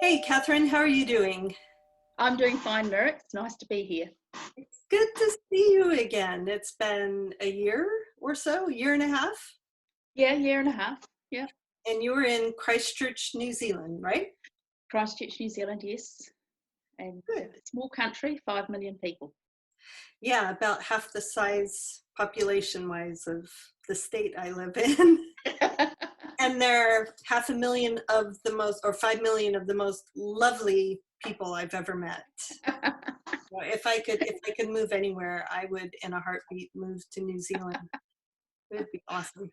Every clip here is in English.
Hey, Catherine, how are you doing? I'm doing fine, Merritt. It's nice to be here. It's good to see you again. It's been a year or so, a year and a half, Yeah, year and a half. Yeah. and you were in Christchurch, New Zealand, right? Christchurch, New Zealand, yes. And Good. small country, 5 million people. Yeah, about half the size population-wise of the state I live in. And there are half a million of the most, or 5 million of the most lovely people I've ever met. So if I could move anywhere, I would, in a heartbeat, move to New Zealand. It would be awesome.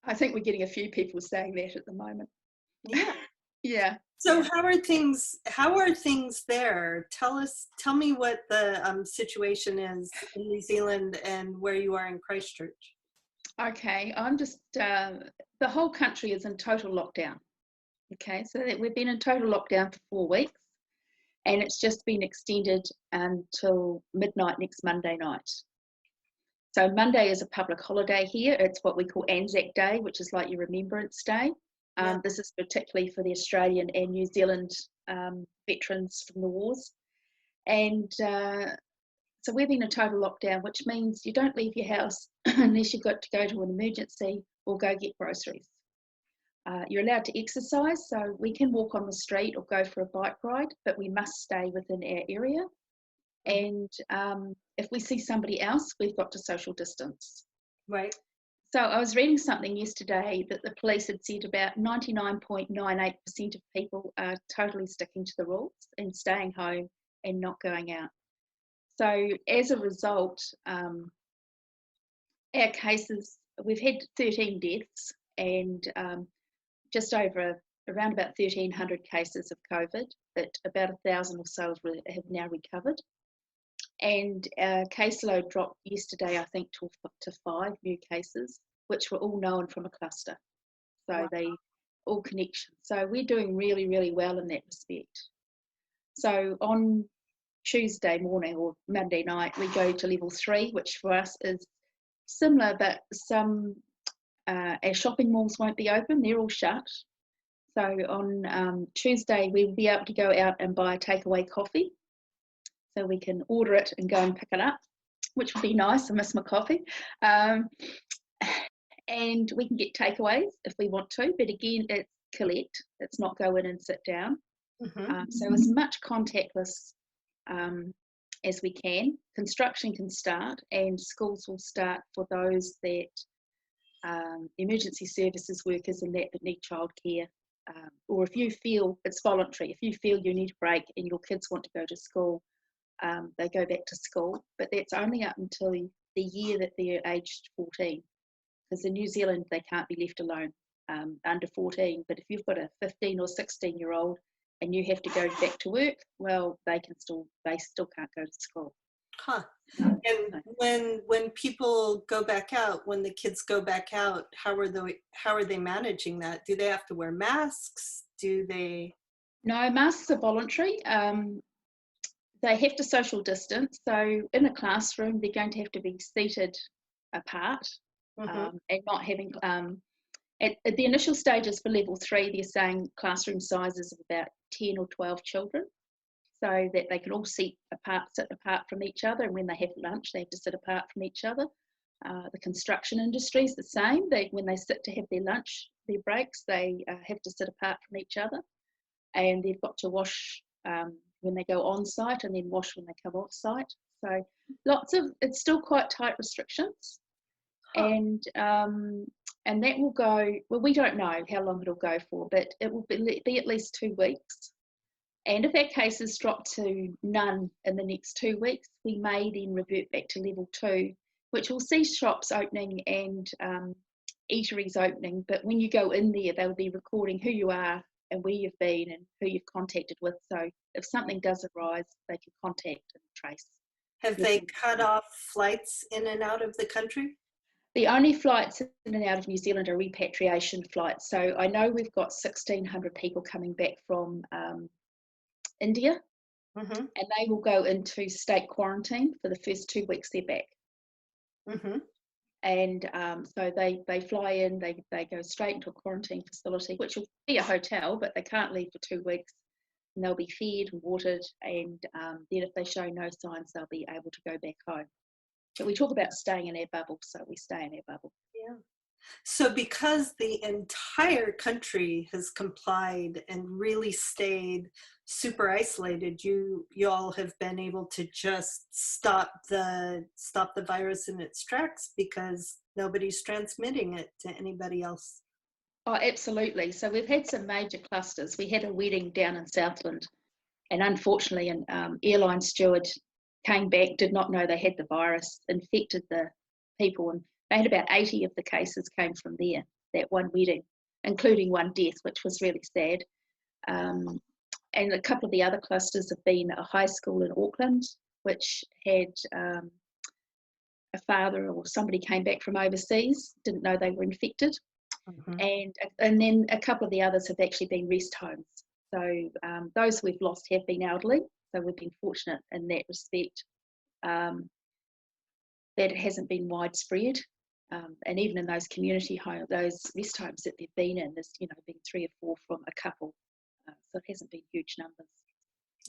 I think we're getting a few people saying that at the moment. Yeah. Yeah, So yeah. how are things? How are things there? Tell me what the situation is in New Zealand and where you are in Christchurch. Okay, the whole country is in total lockdown. Okay, so that we've been in total lockdown for 4 weeks and it's just been extended until midnight next Monday night. So Monday is a public holiday here. It's what we call Anzac Day, which is like your Remembrance Day. Yeah. This is particularly for the Australian and New Zealand veterans from the wars. And so we've been in total lockdown, which means you don't leave your house unless you've got to go to an emergency or go get groceries. You're allowed to exercise, so we can walk on the street or go for a bike ride, but we must stay within our area. And if we see somebody else, we've got to social distance. Right. So I was reading something yesterday that the police had said about 99.98% of people are totally sticking to the rules and staying home and not going out. So as a result, our cases, we've had 13 deaths and just over around about 1,300 cases of COVID, but about 1,000 or so have now recovered. And our caseload dropped yesterday, I think, to 5 new cases, which were all known from a cluster. So Wow. they all connections. So we're doing really, really well in that respect. So on Tuesday morning or Monday night, we go to level 3, which for us is similar, but our shopping malls won't be open. They're all shut. So on Tuesday, we will be able to go out and buy takeaway coffee. So we can order it and go and pick it up, which would be nice. I miss my coffee. And we can get takeaways if we want to, but again, it's collect. It's not go in and sit down. So as much contactless as we can. Construction can start and schools will start for those that emergency services workers and that need childcare. Or if you feel it's voluntary, if you feel you need a break and your kids want to go to school, they go back to school, but that's only up until the year that they're aged 14. Because in New Zealand, they can't be left alone under 14. But if you've got a 15 or 16-year-old and you have to go back to work, well, they still can't go to school. Huh. And when people go back out, when the kids go back out, how are they managing that? Do they have to wear masks? Do they? No, masks are voluntary. They have to social distance. So in a classroom, they're going to have to be seated apart and not having, at the initial stages for level 3, they're saying classroom sizes of about 10 or 12 children so that they can all sit apart from each other. And when they have lunch, they have to sit apart from each other. The construction industry is the same. When they sit to have their lunch, their breaks, they have to sit apart from each other. And they've got to wash when they go on site and then wash when they come off site. So it's still quite tight restrictions. And that will go, well, we don't know how long it'll go for, but it will be at least 2 weeks. And if our cases drop to none in the next 2 weeks, we may then revert back to level 2, which will see shops opening and eateries opening. But when you go in there, they'll be recording who you are and where you've been and who you've contacted with. So if something does arise, they can contact and trace. Have they cut off flights in and out of the country? The only flights in and out of New Zealand are repatriation flights. So I know we've got 1,600 people coming back from India, and they will go into state quarantine for the first 2 weeks they're back. And so they fly in, they go straight into a quarantine facility, which will be a hotel, but they can't leave for 2 weeks. and they'll be fed and watered, and then if they show no signs, they'll be able to go back home. But we talk about staying in our bubble, so we stay in our bubble. Yeah. So because the entire country has complied and really stayed super isolated, you all have been able to just stop the virus in its tracks because nobody's transmitting it to anybody else. Oh, absolutely. So we've had some major clusters. We had a wedding down in Southland, and unfortunately an airline steward came back, did not know they had the virus, infected the people, and they had about 80 of the cases came from there, that one wedding, including one death, which was really sad. And a couple of the other clusters have been a high school in Auckland, which had a father or somebody came back from overseas, didn't know they were infected. And then a couple of the others have actually been rest homes. So those we've lost have been elderly. So we've been fortunate in that respect, that it hasn't been widespread. And even in those community homes, those rest homes that they've been in, there's been 3 or 4 from a couple. So it hasn't been huge numbers.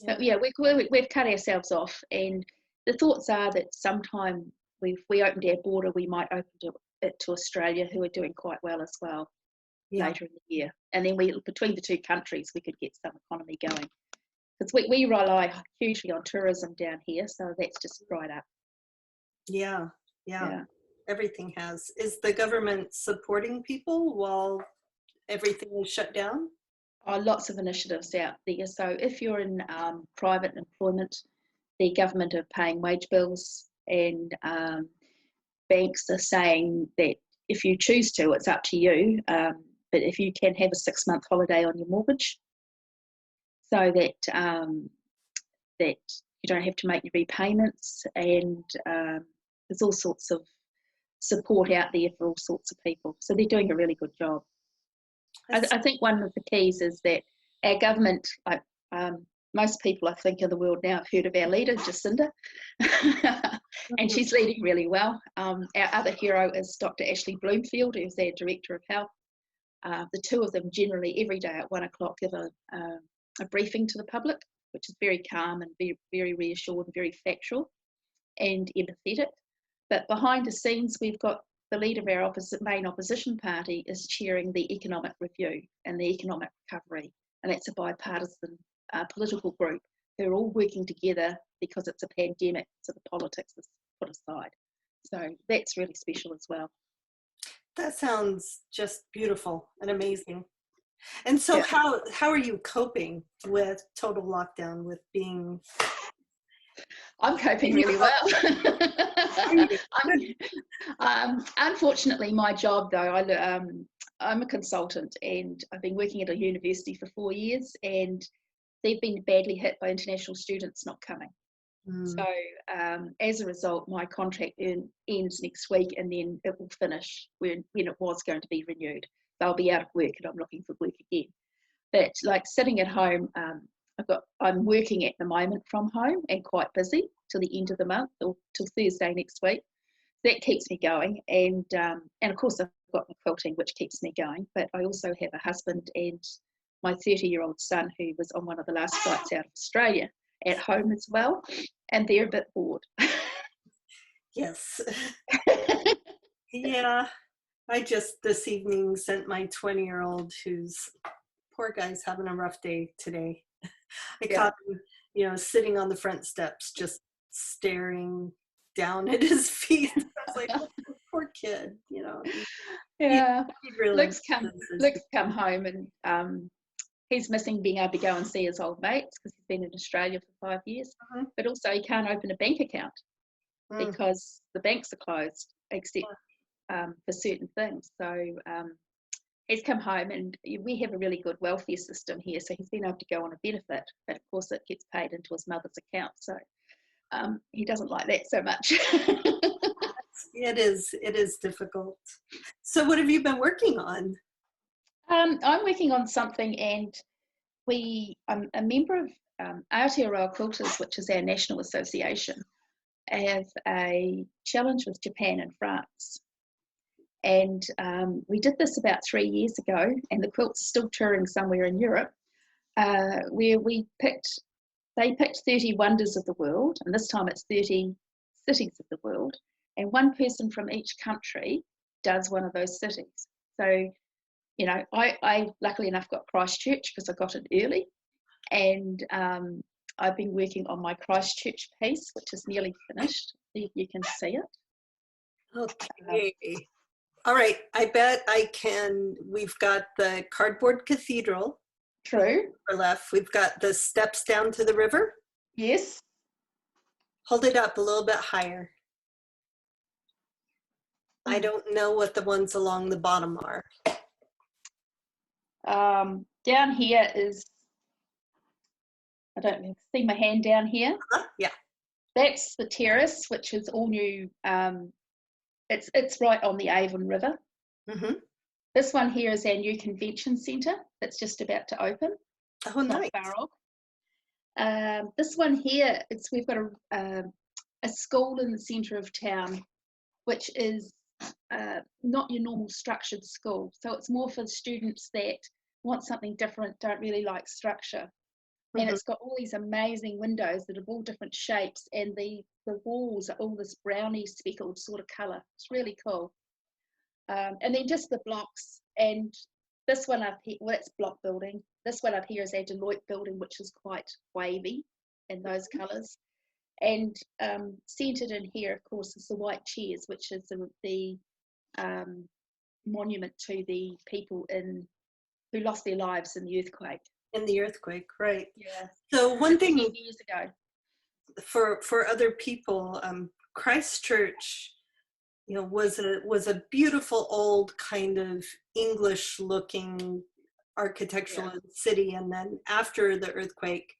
Yeah. But yeah, we've cut ourselves off, and the thoughts are that sometime if we opened our border, we might open it to Australia, who are doing quite well as well, later in the year. And then between the two countries, we could get some economy going. Because we rely hugely on tourism down here, so that's just dried up. Yeah. Everything has. Is the government supporting people while everything is shut down? Oh, lots of initiatives out there. So if you're in private employment, the government are paying wage bills, and banks are saying that if you choose to, it's up to you, but if you can have a 6-month holiday on your mortgage, so that that you don't have to make your repayments, and there's all sorts of support out there for all sorts of people. So they're doing a really good job. I think one of the keys is that our government, most people I think in the world now have heard of our leader, Jacinda, and she's leading really well. Our other hero is Dr. Ashley Bloomfield, who's our Director of Health. The two of them generally every day at 1 o'clock give a briefing to the public, which is very calm and very, very reassured and very factual and empathetic. But behind the scenes, we've got the leader of our main opposition party is chairing the economic review and the economic recovery, and that's a bipartisan political group. They're all working together because it's a pandemic, so the politics is put aside. So that's really special as well. That sounds just beautiful and amazing. And so how are you coping with total lockdown, with being... I'm coping really well. Unfortunately, my job though, I'm a consultant, and I've been working at a university for 4 years, and they've been badly hit by international students not coming. So as a result, my contract ends next week, and then it will finish when it was going to be renewed. They'll be out of work, and I'm looking for work again. But like sitting at home, I'm working at the moment from home and quite busy till the end of the month, or till Thursday next week. That keeps me going, and of course I've got my quilting, which keeps me going. But I also have a husband and my 30-year-old son, who was on one of the last flights out of Australia, at home as well, and they're a bit bored. Yes. Yeah. I just this evening sent my 20-year-old, who's, poor guy's having a rough day today. I caught him, sitting on the front steps, just staring down at his feet. I was like, oh, poor kid, Yeah. Really Luke's come home, and he's missing being able to go and see his old mates because he's been in Australia for 5 years. But also he can't open a bank account because the banks are closed, except for certain things. So he's come home, and we have a really good welfare system here, so he's been able to go on a benefit, but of course it gets paid into his mother's account, so he doesn't like that so much. It is difficult. So what have you been working on? I'm working on something, and I'm a member of Aotearoa Quilters, which is our national association, have a challenge with Japan and France. And we did this about 3 years ago, and the quilt's still touring somewhere in Europe. where they picked 30 wonders of the world, and this time it's 30 cities of the world, and one person from each country does one of those cities. So, you know, I luckily enough got Christchurch because I got it early, and I've been working on my Christchurch piece, which is nearly finished. You can see it. Okay. All right. I bet I can. We've got the cardboard cathedral. True. Left. We've got the steps down to the river. Yes. Hold it up a little bit higher. I don't know what the ones along the bottom are. Down here is, I don't know, see my hand down here? Yeah. That's the terrace, which is all new. It's right on the Avon River. Mm-hmm. This one here is our new convention centre that's just about to open. Oh, nice. Not far off. This one here, we've got a school in the centre of town, which is not your normal structured school. So it's more for students that want something different, don't really like structure. Mm-hmm. And it's got all these amazing windows that are all different shapes, and the walls are all this browny speckled sort of colour. It's really cool. And then just the blocks, and this one up here, well, it's block building. This one up here is our Deloitte building, which is quite wavy in those colours. And centred in here, of course, is the white chairs, which is the monument to the people who lost their lives in the earthquake. In the earthquake, right. Yeah. So one thing years ago. For other people, Christchurch, you know, was a beautiful old kind of English looking architectural city, and then after the earthquake,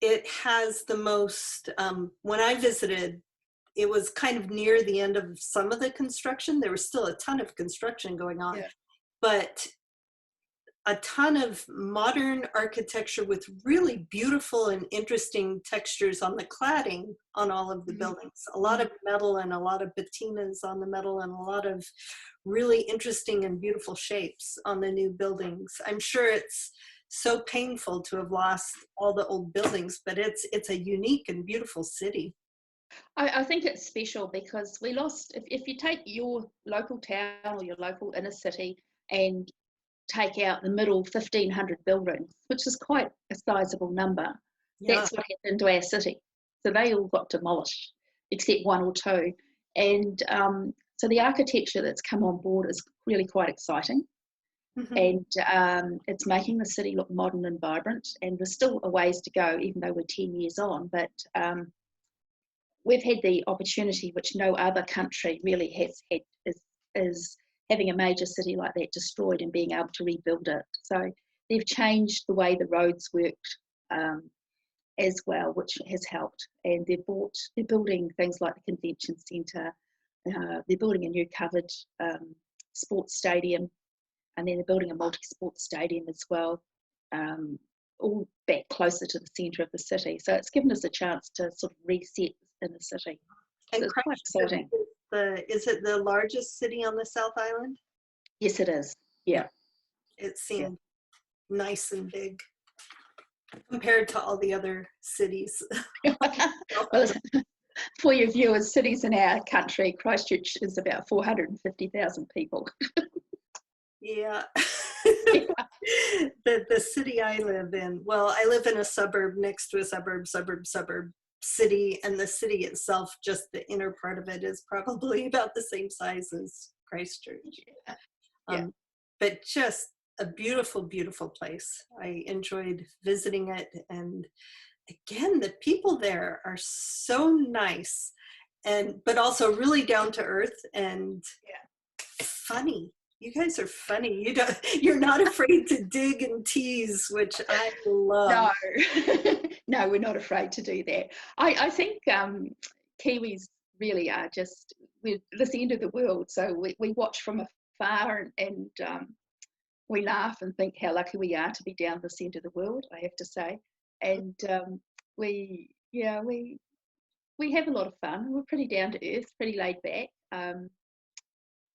it has the most, when I visited, it was kind of near the end of some of the construction. There was still a ton of construction going on, but a ton of modern architecture with really beautiful and interesting textures on the cladding on all of the buildings. A lot of metal and a lot of patinas on the metal, and a lot of really interesting and beautiful shapes on the new buildings. I'm sure it's so painful to have lost all the old buildings, but it's a unique and beautiful city. I think it's special because we lost, if you take your local town or your local inner city and take out the middle 1,500 buildings, which is quite a sizable number, that's what happened to our city. So they all got demolished, except one or two. And so the architecture that's come on board is really quite exciting. And it's making the city look modern and vibrant, and there's still a ways to go, even though we're 10 years on, but we've had the opportunity, which no other country really has had, is having a major city like that destroyed and being able to rebuild it. So they've changed the way the roads worked as well, which has helped, and they're building things like the convention centre, they're building a new covered sports stadium, and then they're building a multi-sport stadium as well, all back closer to the centre of the city. So it's given us a chance to sort of reset in the city. So it's quite exciting. Is it the largest city on the South Island? Yes, it is. Yeah. It seemed nice and big compared to all the other cities. Well, for your viewers, cities in our country, Christchurch is about 450,000 people. Yeah. The city I live in, well, I live in a suburb next to a suburb city, and the city itself, just the inner part of it, is probably about the same size as Christchurch. But just a beautiful, beautiful place. I enjoyed visiting it, and again, the people there are so nice, but also really down to earth and funny. You guys are funny. You're not afraid to dig and tease, which I love. No, we're not afraid to do that. I think Kiwis really are just, we're this end of the world, so we watch from afar and we laugh and think how lucky we are to be down this end of the world, I have to say. And we have a lot of fun. We're pretty down to earth, pretty laid back.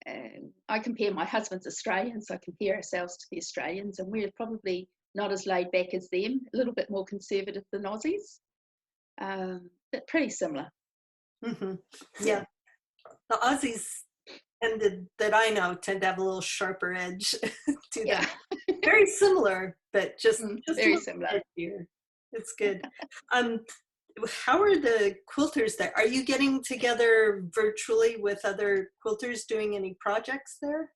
And I compare, my husband's Australian, so I compare ourselves to the Australians, and we're probably not as laid back as them, a little bit more conservative than Aussies, but pretty similar. Mm-hmm. Yeah. The Aussies that I know tend to have a little sharper edge to them. Very similar, but just very a similar. edgier. It's good. How are the quilters there? Are you getting together virtually with other quilters doing any projects there?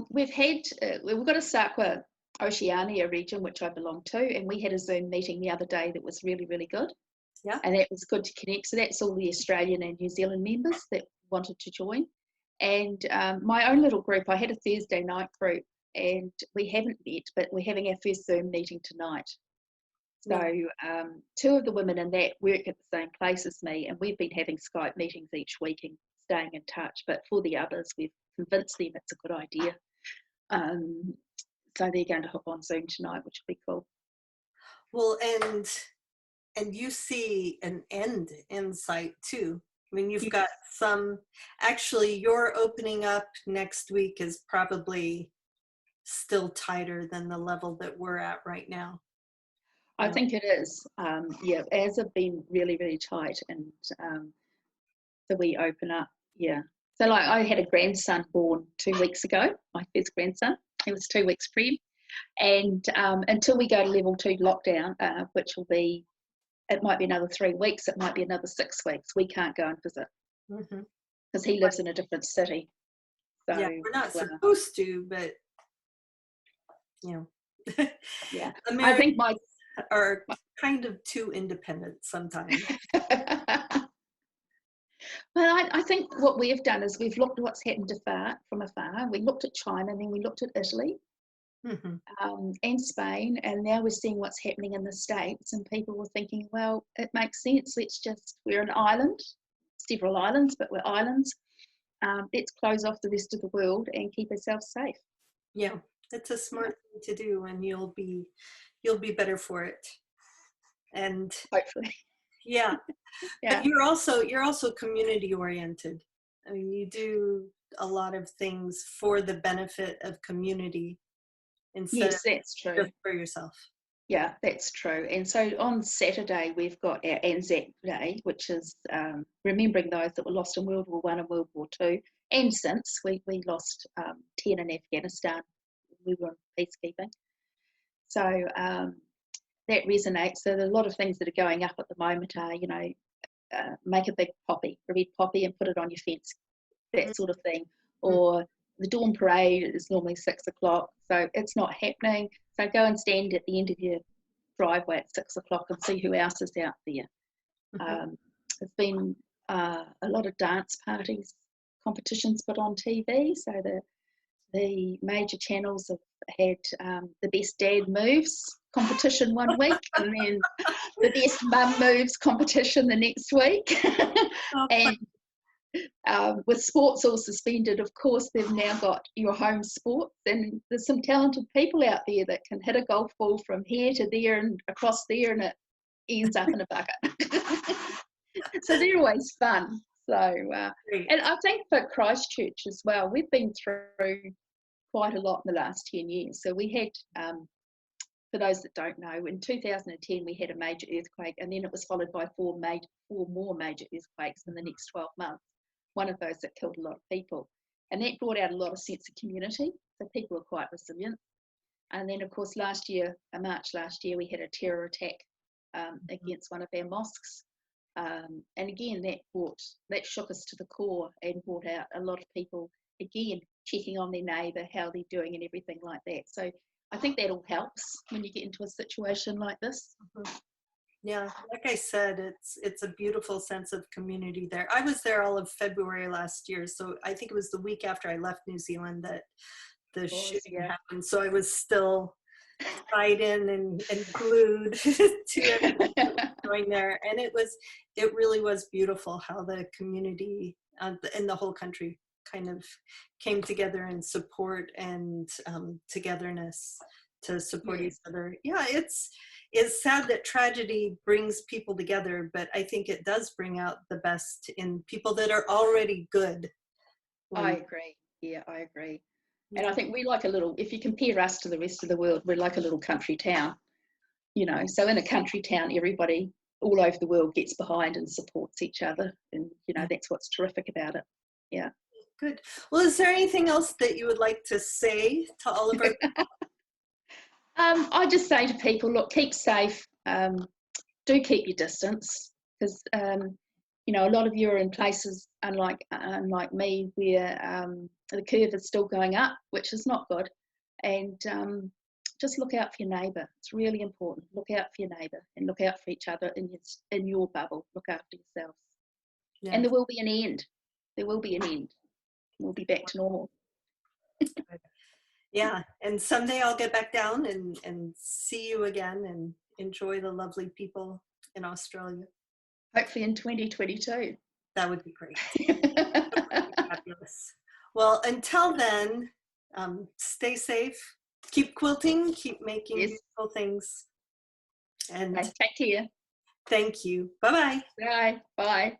We've got a Sakwa Oceania region, which I belong to, and we had a Zoom meeting the other day that was really, really good. Yeah. And that was good to connect. So that's all the Australian and New Zealand members that wanted to join. And my own little group, I had a Thursday night group, and we haven't met, but we're having our first Zoom meeting tonight. So two of the women in that work at the same place as me, and we've been having Skype meetings each week and staying in touch. But for the others, we've convinced them it's a good idea. So they're going to hop on Zoom tonight, which will be cool. Well, and you see an end in sight too. I mean, you've got some, actually your opening up next week is probably still tighter than the level that we're at right now. I think it is. Ours have been really, really tight, and so we open up. Yeah. So like I had a grandson born 2 weeks ago, my first grandson. He was 2 weeks preg, and until we go to level 2 lockdown, which will be, it might be another 3 weeks, it might be another 6 weeks, we can't go and visit because he lives in a different city. So yeah, we're not supposed to, but yeah, Americans I think are kind of too independent sometimes. Well, I think what we've done is we've looked at what's happened from afar. We looked at China, and then we looked at Italy and Spain, and now we're seeing what's happening in the States, and people were thinking, well, it makes sense. We're an island, several islands, but we're islands. Let's close off the rest of the world and keep ourselves safe. Yeah, it's a smart thing to do, and you'll be better for it. And hopefully. Yeah. But you're also community oriented. I mean, you do a lot of things for the benefit of community instead of that's true. just for yourself. Yeah, that's true. And so on Saturday, we've got our Anzac Day, which is remembering those that were lost in World War I and World War II. And since we lost 10 in Afghanistan, we were in peacekeeping. So that resonates. So there's a lot of things that are going up at the moment are, make a big poppy, a red poppy, and put it on your fence, that sort of thing. Or the dawn parade is normally 6 o'clock, so it's not happening. So go and stand at the end of your driveway at 6 o'clock and see who else is out there. There's been a lot of dance parties, competitions put on TV. So the major channels have had the best dad moves competition one week, and then the best mum moves competition the next week. And with sports all suspended, of course, they've now got your home sports, and there's some talented people out there that can hit a golf ball from here to there and across there, and it ends up in a bucket. So they're always fun. So, and I think for Christchurch as well, we've been through quite a lot in the last 10 years. So we had, for those that don't know, in 2010 we had a major earthquake, and then it was followed by four more major earthquakes in the next 12 months. One of those that killed a lot of people, and that brought out a lot of sense of community. So people are quite resilient. And then, of course, last year, March last year, we had a terror attack against one of our mosques. And again, that shook us to the core and brought out a lot of people, again, checking on their neighbour, how they're doing and everything like that. So I think that all helps when you get into a situation like this. Yeah, like I said, it's a beautiful sense of community there. I was there all of February last year, so I think it was the week after I left New Zealand that the shooting happened. So I was still tied in and glued to everything that was going there, and it really was beautiful how the community in the whole country kind of came together in support and togetherness to support each other. Yeah, it's sad that tragedy brings people together, but I think it does bring out the best in people that are already good. I agree. Yeah, I agree. And I think we like a little, if you compare us to the rest of the world, we're like a little country town, you know. So in a country town, everybody all over the world gets behind and supports each other. And, you know, that's what's terrific about it. Yeah. Good. Well, is there anything else that you would like to say to all of our I just say to people, look, keep safe. Do keep your distance, because you know, a lot of you are in places unlike me, where the curve is still going up, which is not good. And just look out for your neighbour. It's really important. Look out for your neighbour and look out for each other in your bubble. Look after yourselves. Yeah. And there will be an end. There will be an end. We'll be back to normal. Yeah, and someday I'll get back down and see you again and enjoy the lovely people in Australia. Hopefully in 2022. That would be great. That would be fabulous. Well, until then, stay safe, keep quilting, keep making beautiful things. And take care. Thank you. Bye-bye. Bye. Bye.